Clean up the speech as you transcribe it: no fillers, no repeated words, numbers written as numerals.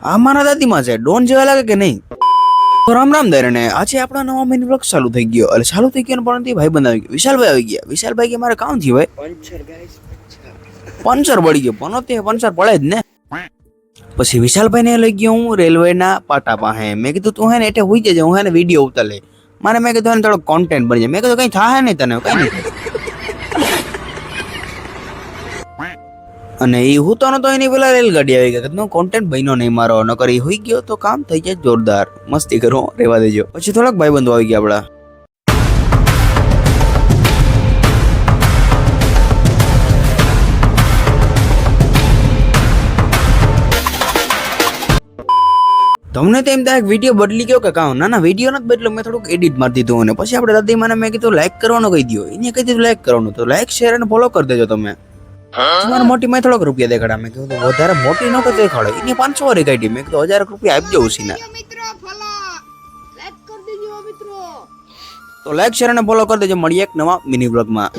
આ મારા દાદીમાં છે, ડોન જેવા લાગે કે નહીં? તો રામ રામ દરે ને આજે આપણા નવા મિની બ્લોગ ચાલુ થઈ ગયો. એટલે ચાલુ થઈ ગયો પરંતુ ભાઈ બંધ આવી ગયો, વિશાલભાઈ આવી ગયા. વિશાલભાઈ કે મારે કામ થયું ભાઈ, પંચર બળી ગયો. પનોતે પંચર પડે જ ને. પછી વિશાલભાઈ ને લઈ ગયો હું રેલવેના પાટા પાસે. મેં કીધું તું હે ને એટલે હોઈ જજે, હું હે ને વિડીયો ઉતાર લે. મારે મેં કીધું થોડો કોન્ટેન્ટ બની જાય. મેં કીધું કઈ થાય નહીં તને, કઈ નહીં. અને એ હું તો નતો એની પેલા રેલગાડી આવી ગઈ. કોન્ટેન્ટ બન્યો નહીં મારો, નકર એ હોઈ ગયો તો કામ થઈ જાય જોરદાર. મસ્તી કરો, રેવા દેજો. પછી થોડાક ભાઈબંધો આવી ગયા આપડા. તમને તો એમ થાય વિડીયો બદલી ગયો કે કામ? ના વિડીયો નથી બદલો, મેં થોડુંક એડિટ મારી દીધું. અને પછી આપણે દાદી મને મેં કીધું લાઈક કરવાનું કહી દો. એને કહી દીધું લાઈક કરવાનું, તો લાઈક શેર અને ફોલો કરી દેજો તમે. તમારે મોટી મેં થોડોક રૂપિયા દેખાડા. મેં કીધું વધારે મોટી ન કરી દેખાડો. એને 500 વાળી કાઢી. મેં કીધું 1000 રૂપિયા આપી જવું સીના. તો લાઈક શેર અને ફોલો કરી દેજો. મળીએ એક નવા મિની બ્લોગમાં.